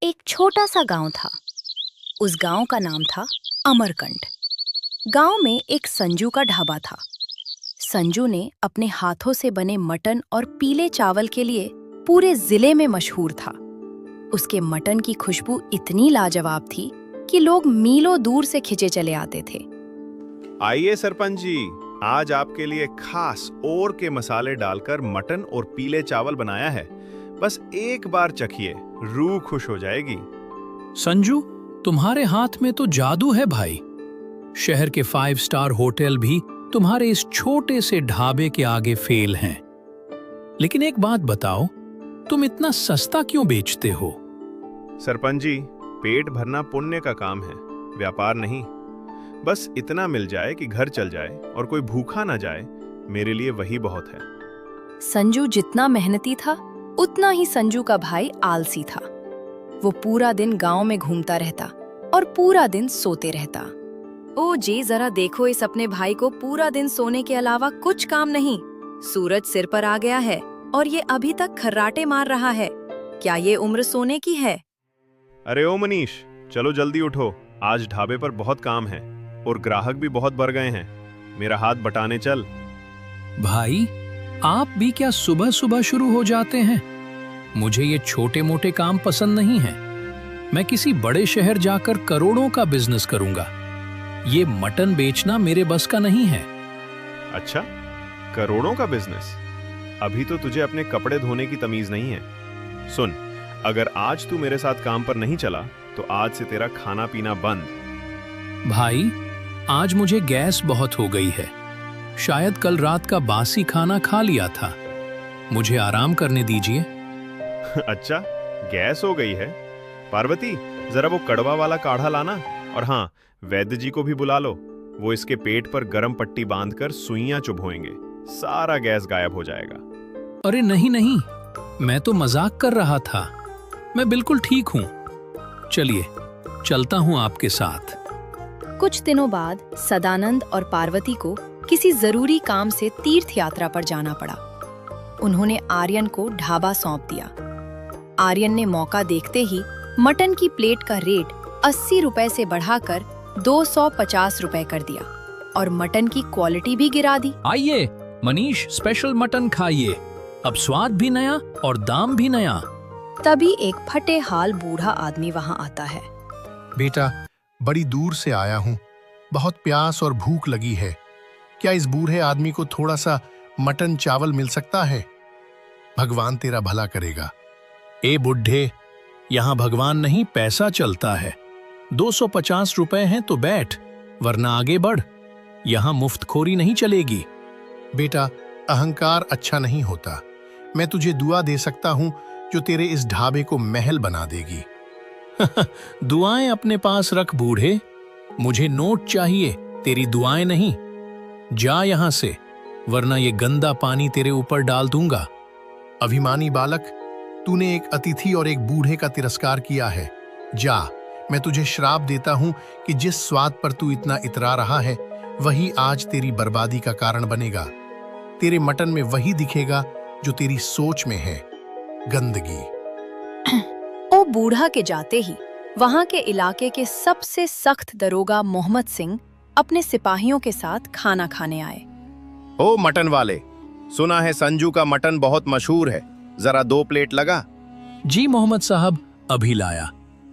एक छोटा सा गांव था। उस गांव का नाम था अमरकंट। गांव में एक संजू का ढाबा था। संजू ने अपने हाथों से बने मटन और पीले चावल के लिए पूरे जिले में मशहूर था। उसके मटन की खुशबू इतनी लाजवाब थी कि लोग मीलों दूर से खिंचे चले आते थे। आइए सरपंच जी, आज आपके लिए खास ओर के मसाले डालकर मटन और पीले चावल बनाया है। बस एक बार चखिए, रूह खुश हो जाएगी। संजू, तुम्हारे हाथ में तो जादू है भाई। शहर के 5 स्टार होटल भी तुम्हारे इस छोटे से ढाबे के आगे फेल हैं। लेकिन एक बात बताओ, तुम इतना सस्ता क्यों बेचते हो? सरपंच जी, पेट भरना पुण्य का काम है, व्यापार नहीं। बस इतना मिल जाए कि घर चल जाए और कोई भूखा ना जाए, मेरे लिए वही बहुत है। संजू जितना मेहनती था उतना ही संजू का भाई आलसी था। वो पूरा दिन गांव में घूमता रहता और पूरा दिन सोते रहता। ओ जी, जरा देखो इस अपने भाई को, पूरा दिन सोने के अलावा कुछ काम नहीं। सूरज सिर पर आ गया है और ये अभी तक खर्राटे मार रहा है। क्या ये उम्र सोने की है? अरे ओ मनीष, चलो जल्दी उठो, आज ढाबे पर बहुत काम है और ग्राहक भी बहुत बढ़ गए हैं। मेरा हाथ बटाने चल। भाई, आप भी क्या सुबह सुबह शुरू हो जाते हैं? मुझे ये छोटे मोटे काम पसंद नहीं है। मैं किसी बड़े शहर जाकर करोड़ों का बिजनेस करूंगा। ये मटन बेचना मेरे बस का नहीं है। अच्छा, करोड़ों का बिजनेस? अभी तो तुझे अपने कपड़े धोने की तमीज नहीं है। सुन, अगर आज तू मेरे साथ काम पर नहीं चला तो आज से तेरा खाना पीना बंद। भाई, आज मुझे गैस बहुत हो गई है। शायद कल रात का बासी खाना खा लिया था। मुझे आराम करने दीजिए। अच्छा, गैस हो गई है? पार्वती, जरा वो कड़वा वाला काढ़ा लाना। और हाँ, वैद्य जी को भी बुला लो। वो इसके पेट पर गरम पट्टी बांधकर सुइयां चुभोएंगे, सारा गैस गायब हो जाएगा। अरे नहीं नहीं, मैं तो मजाक कर रहा था। मैं बिल्कुल ठीक हूँ। चलिए, चलता हूँ आपके साथ। कुछ दिनों बाद सदानंद और पार्वती को किसी जरूरी काम से तीर्थ यात्रा पर जाना पड़ा। उन्होंने आर्यन को ढाबा सौंप दिया। आर्यन ने मौका देखते ही मटन की प्लेट का रेट 80 रुपए से बढ़ाकर 250 रुपए कर दिया और मटन की क्वालिटी भी गिरा दी। आइए मनीष, स्पेशल मटन खाइए। अब स्वाद भी नया और दाम भी नया। तभी एक फटे हाल बूढ़ा आदमी वहां आता है। बेटा, बड़ी दूर से आया हूँ, बहुत प्यास और भूख लगी है। क्या इस बूढ़े आदमी को थोड़ा सा मटन चावल मिल सकता है? भगवान तेरा भला करेगा। ए बुढ़े, यहाँ भगवान नहीं पैसा चलता है। 250 रुपए हैं तो बैठ, वरना आगे बढ़। यहाँ मुफ्तखोरी नहीं चलेगी। बेटा, अहंकार अच्छा नहीं होता। मैं तुझे दुआ दे सकता हूँ जो तेरे इस ढाबे को महल बना देगी। दुआएं अपने पास रख बूढ़े। मुझे नोट चाहिए, तेरी दुआएं नहीं। जा यहाँ से, वरना ये गंदा पानी तेरे ऊपर डाल दूंगा। अभिमानी बालक, तूने एक अतिथि और एक बूढ़े का तिरस्कार किया है। जा, मैं तुझे श्राप देता हूं कि जिस स्वाद पर तू इतना इतरा रहा है वही आज तेरी बर्बादी का कारण बनेगा। तेरे मटन में वही दिखेगा जो तेरी सोच में है, गंदगी। ओ बूढ़ा के जाते ही वहां के इलाके के सबसे सख्त दरोगा मोहम्मद सिंह अपने सिपाहियों के साथ खाना खाने आए। ओ मटन वाले, सुना है संजू का मटन बहुत मशहूर है, जरा 2 प्लेट लगा। जी मोहम्मद साहब, अभी लाया।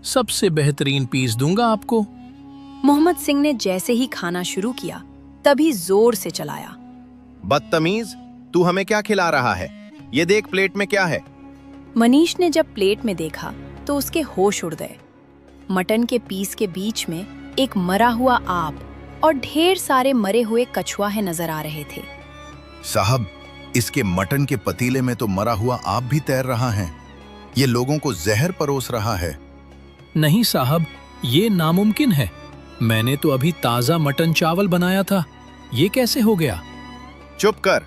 सबसे बेहतरीन पीस दूंगा आपको। मोहम्मद सिंह ने जैसे ही खाना शुरू किया तभी जोर से चलाया। बदतमीज, तू हमें क्या खिला रहा है? ये देख प्लेट में क्या है। मनीष ने जब प्लेट में देखा तो उसके होश उड़ गए। मटन के पीस के बीच में एक मरा हुआ आप और ढेर सारे मरे हुए कछुआ नजर आ रहे थे। साहब, इसके मटन के पतीले में तो मरा हुआ आप भी तैर रहा है। ये लोगों को जहर परोस रहा है। नहीं साहब, ये नामुमकिन है। मैंने तो अभी ताजा मटन चावल बनाया था। ये कैसे हो गया? चुप कर,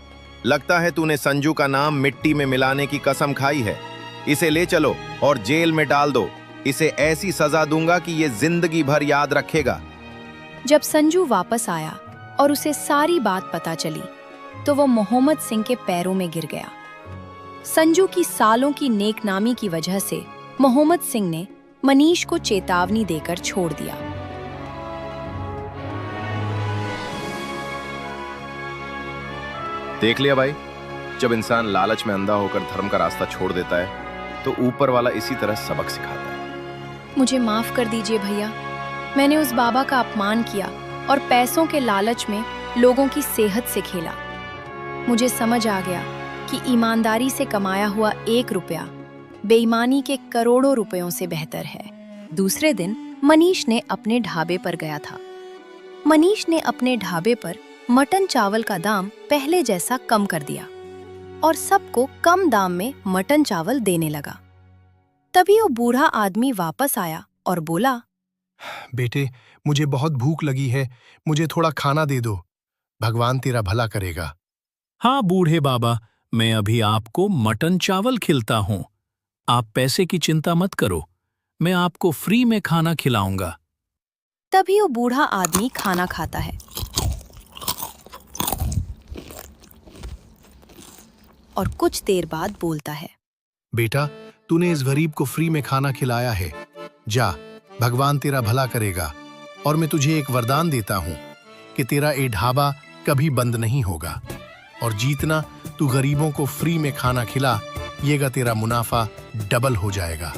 लगता है तूने संजू का नाम मिट्टी में मिलाने की कसम खाई है। इसे ले चलो और जेल में डाल दो। इसे ऐसी सजा दूंगा कि ये जिंदगी भर याद रखेगा। जब संजू वापस आया और उसे सारी बात पता चली तो वो मोहम्मद सिंह के पैरों में गिर गया। संजू की सालों की नेकनामी की वजह से मोहम्मद सिंह ने मनीष को चेतावनी देकर छोड़ दिया। देख लिया भाई, जब इंसान लालच में अंधा होकर धर्म का रास्ता छोड़ देता है तो ऊपर वाला इसी तरह सबक सिखाता है। मुझे माफ कर दीजिए भैया, मैंने उस बाबा का अपमान किया और पैसों के लालच में लोगों की सेहत से खेला। मुझे समझ आ गया कि ईमानदारी से कमाया हुआ 1 रुपया बेईमानी के करोड़ों रुपयों से बेहतर है। दूसरे दिन मनीष ने अपने ढाबे पर गया था। मनीष ने अपने ढाबे पर मटन चावल का दाम पहले जैसा कम कर दिया और सबको कम दाम में मटन चावल देने लगा। तभी वो बूढ़ा आदमी वापस आया और बोला, बेटे, मुझे बहुत भूख लगी है, मुझे थोड़ा खाना दे दो, भगवान तेरा भला करेगा। हाँ बूढ़े बाबा, मैं अभी आपको मटन चावल खिलाता हूँ। आप पैसे की चिंता मत करो, मैं आपको फ्री में खाना खिलाऊंगा। तभी वो बूढ़ा आदमी खाना खाता है और कुछ देर बाद बोलता है, बेटा, तूने इस गरीब को फ्री में खाना खिलाया है, जा, भगवान तेरा भला करेगा। और मैं तुझे एक वरदान देता हूँ कि तेरा ये ढाबा कभी बंद नहीं होगा और जीतना तू गरीबों को फ्री में खाना खिला, येगा तेरा मुनाफा डबल हो जाएगा,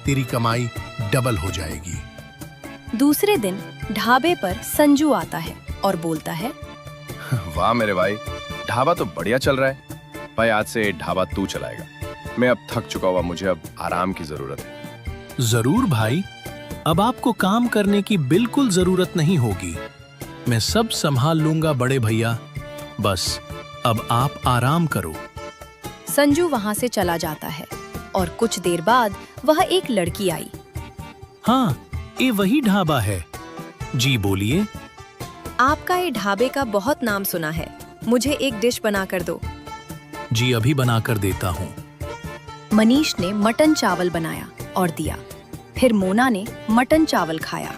तेरी कमाई डबल हो जाएगी। दूसरे दिन ढाबे पर संजू आता है और बोलता है, वाह मेरे भाई, ढाबा तो बढ़िया चल रहा है। भाई आज से ढाबा तू चलाएगा, मैं अब थक चुका हुआ, मुझे अब आराम की जरूरत है। जरूर भाई, अब आपको काम करने की बिल्कुल जरूरत नहीं होगी, मैं सब संभाल लूंगा बड़े भैया, बस अब आप आराम करो। संजू वहां से चला जाता है और कुछ देर बाद वह एक लड़की आई। हाँ, ये वही ढाबा है। जी बोलिए। आपका ये ढाबे का बहुत नाम सुना है, मुझे एक डिश बना कर दो। जी अभी बना कर देता हूँ। मनीष ने मटन चावल बनाया और दिया। फिर मोना ने मटन चावल खाया।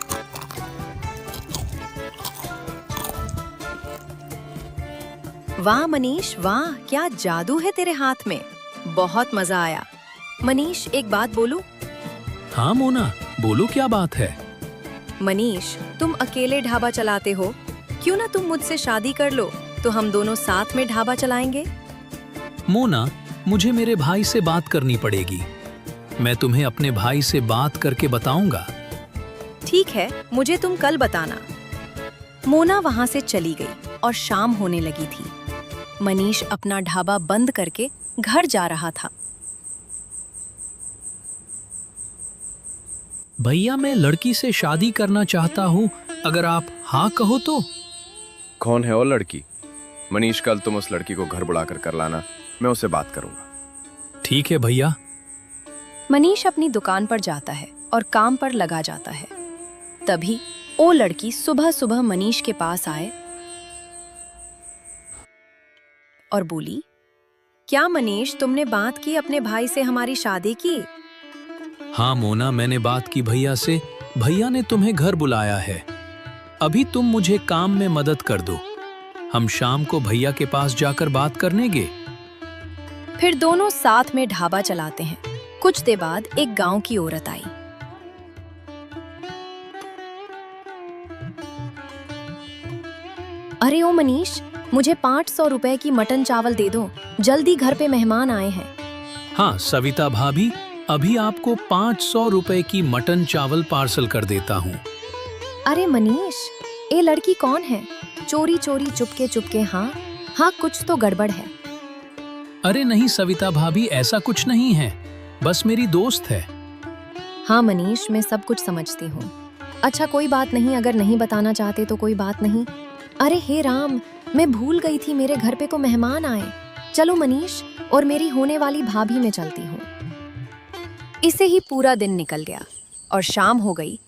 वाह मनीष वाह, क्या जादू है तेरे हाथ में, बहुत मजा आया। मनीष एक बात बोलूं? हाँ मोना, बोलो क्या बात है। मनीष, तुम अकेले ढाबा चलाते हो, क्यों ना तुम मुझसे शादी कर लो, तो हम दोनों साथ में ढाबा चलाएंगे। मोना, मुझे मेरे भाई से बात करनी पड़ेगी, मैं तुम्हें अपने भाई से बात करके बताऊंगा। ठीक है, मुझे तुम कल बताना। मोना वहां से चली गई और शाम होने लगी थी। मनीष अपना ढाबा बंद करके घर जा रहा था। भैया, मैं लड़की से शादी करना चाहता हूँ, अगर आप हाँ कहो तो। कौन है वो लड़की? मनीष, कल तुम उस लड़की को घर बुलाकर कर लाना, मैं उससे बात करूंगा। ठीक है भैया। मनीष अपनी दुकान पर जाता है और काम पर लगा जाता है। तभी वो लड़की सुबह सुबह मनीष के पास आए और बोली, क्या मनीष, तुमने बात की अपने भाई से हमारी शादी की? हाँ मोना, मैंने बात की भैया से, भैया ने तुम्हें घर बुलाया है। अभी तुम मुझे काम में मदद कर दो, हम शाम को भैया के पास जाकर बात करने गे। फिर दोनों साथ में ढाबा चलाते हैं। कुछ देर बाद एक गांव की औरत आई। अरे ओ मनीष, मुझे 500 रुपए की मटन चावल दे दो, जल्दी घर पे मेहमान आए हैं। हाँ सविता भाभी, अभी आपको 500 रुपए की मटन चावल पार्सल कर देता हूँ। अरे मनीष, ये लड़की कौन है? चोरी चोरी चुपके चुपके, हाँ हाँ, कुछ तो गड़बड़ है। अरे नहीं सविता भाभी, ऐसा कुछ नहीं है, बस मेरी दोस्त है। हाँ मनीष, मैं सब कुछ समझती हूँ। अच्छा कोई बात नहीं, अगर नहीं बताना चाहते तो कोई बात नहीं। अरे हे राम, मैं भूल गई थी, मेरे घर पे को मेहमान आए। चलो मनीष और मेरी होने वाली भाभी में चलती हूँ। इसे ही पूरा दिन निकल गया और शाम हो गई।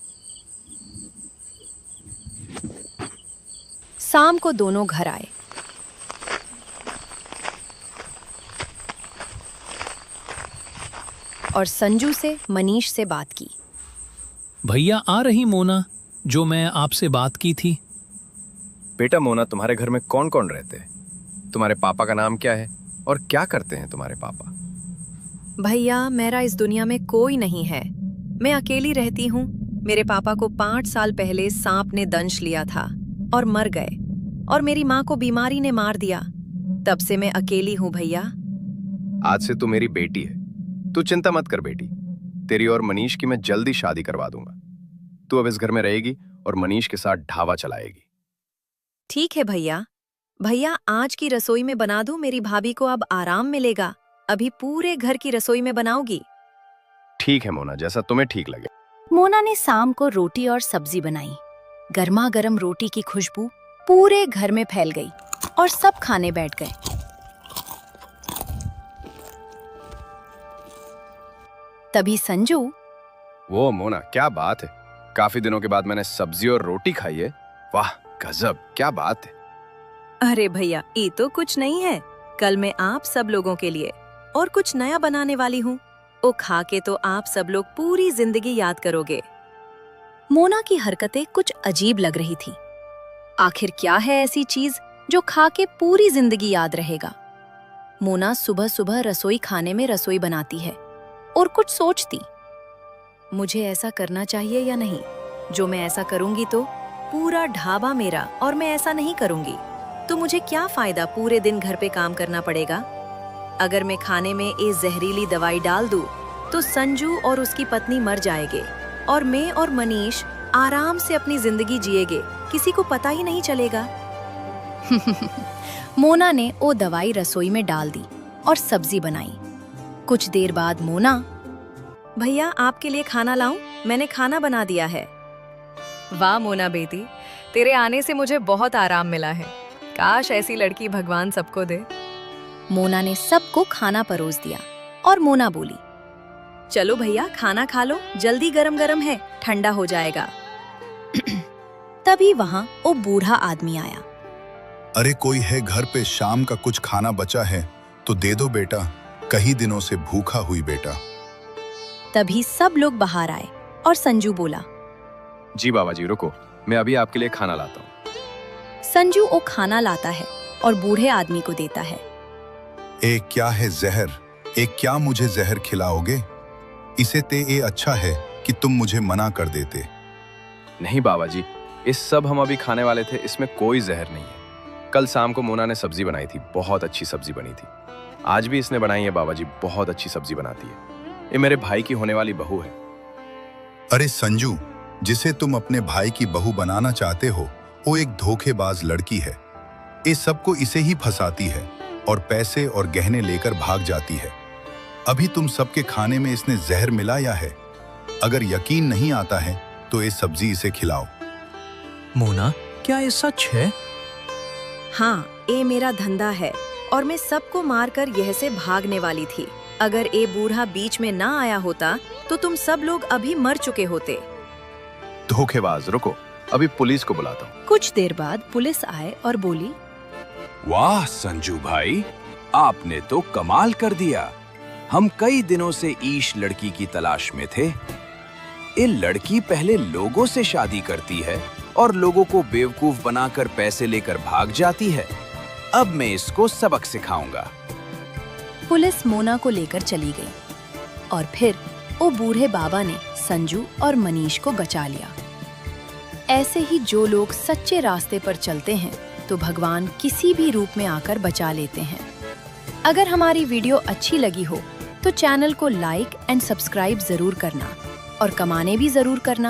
शाम को दोनों घर आए। और संजू से मनीष से बात की। भैया आ रही मोना, जो मैं आपसे बात की थी। बेटा मोना, तुम्हारे घर में कौन कौन रहते हैं? तुम्हारे पापा का नाम क्या है और क्या करते हैं तुम्हारे पापा? भैया, मेरा इस दुनिया में कोई नहीं है। मैं अकेली रहती हूँ। मेरे पापा को 5 साल पहले सांप ने दंश लिया था और मर गए, और मेरी माँ को बीमारी ने मार दिया। तब से मैं अकेली हूँ भैया। आज से तू मेरी बेटी है। तू चिंता मत कर बेटी, तेरी और मनीष की मैं जल्दी शादी करवा दूंगा। तू अब इस घर में रहेगी और मनीष के साथ ढाबा चलाएगी। ठीक है भैया। भैया, आज की रसोई में बना दूं? मेरी भाभी को अब आराम मिलेगा। अभी पूरे घर की रसोई में बनाओगी। ठीक है मोना, जैसा तुम्हें ठीक लगे। मोना ने शाम को रोटी और सब्जी बनाई। गर्मा गर्म रोटी की खुशबू पूरे घर में फैल गई और सब खाने बैठ गए। तभी संजू, वो मोना, क्या बात है, काफी दिनों के बाद मैंने सब्जी और रोटी खाई है। वाह गजब, क्या बात है। अरे भैया, ये तो कुछ नहीं है। कल मैं आप सब लोगों के लिए और कुछ नया बनाने वाली हूँ। वो खा के तो आप सब लोग पूरी जिंदगी याद करोगे। मोना की हरकतें कुछ अजीब लग रही थी। आखिर क्या है ऐसी चीज जो खा के पूरी जिंदगी याद रहेगा? मोना सुबह सुबह रसोई खाने में रसोई बनाती है और कुछ सोचती, मुझे ऐसा करना चाहिए या नहीं? जो मैं ऐसा करूंगी तो पूरा ढाबा मेरा, और मैं ऐसा नहीं करूंगी तो मुझे क्या फायदा? पूरे दिन घर पे काम करना पड़ेगा। अगर मैं खाने में ये जहरीली दवाई डाल दूं तो संजू और उसकी पत्नी मर जाएंगे और मैं और मनीष आराम से अपनी जिंदगी जिएंगे। किसी को पता ही नहीं चलेगा। मोना ने वो दवाई रसोई में डाल दी और सब्जी बनाई। कुछ देर बाद मोना, भैया आपके लिए खाना लाऊं? मैंने खाना बना दिया है। वाह मोना बेटी, तेरे आने से मुझे बहुत आराम मिला है। काश ऐसी लड़की भगवान सबको दे। मोना ने सबको खाना परोस दिया और मोना बोली, चलो भैया खाना खा लो, जल्दी गरम गरम है, ठंडा हो जाएगा। तभी वहाँ वो बूढ़ा आदमी आया। अरे कोई है घर पे? शाम का कुछ खाना बचा है तो दे दो बेटा, कई दिनों से भूखा हुई बेटा। तभी सब लोग बाहर आए और संजू बोला, जी बाबा जी रुको, मैं अभी आपके लिए खाना लाता हूँ। संजू वो खाना लाता है और बूढ़े आदमी को देता है। एक क्या है जहर? एक क्या मुझे जहर खिलाओगे? इसे ते ये अच्छा है कि तुम मुझे मना कर देते। नहीं बाबा जी, इस सब हम अभी खाने वाले थे, इसमें कोई जहर नहीं है। कल शाम को मोना ने सब्जी बनाई थी, बहुत अच्छी सब्जी बनी थी। आज भी इसने बनाई है बाबा जी, बहुत अच्छी सब्जी बनाती है। ये मेरे भाई की होने वाली बहू है। अरे संजू, जिसे तुम अपने भाई की बहू बनाना चाहते हो वो एक धोखेबाज लड़की है। ये सबको इसे ही फंसाती है और पैसे और गहने लेकर भाग जाती है। अभी तुम सबके खाने में इसने जहर मिलाया है। अगर यकीन नहीं आता है तो ये सब्जी इसे खिलाओ। मोना, क्या ये सच है? हाँ, ये मेरा धंधा है और मैं सबको मारकर यह से भागने वाली थी। अगर ये बूढ़ा बीच में ना आया होता तो तुम सब लोग अभी मर चुके होते। धोखेबाज, रुको अभी पुलिस को बुलाता हूँ। कुछ देर बाद पुलिस आए और बोली, वाह संजू भाई, आपने तो कमाल कर दिया। हम कई दिनों से ईश लड़की की तलाश में थे। ये लड़की पहले लोगों से शादी करती है और लोगों को बेवकूफ बनाकर पैसे लेकर भाग जाती है। अब मैं इसको सबक सिखाऊंगा। पुलिस मोना को लेकर चली गई और फिर वो बूढ़े बाबा ने संजू और मनीष को बचा लिया। ऐसे ही जो लोग सच्चे रास्ते पर चलते हैं तो भगवान किसी भी रूप में आकर बचा लेते हैं। अगर हमारी वीडियो अच्छी लगी हो तो चैनल को लाइक एंड सब्सक्राइब जरूर करना और कमाने भी जरूर करना।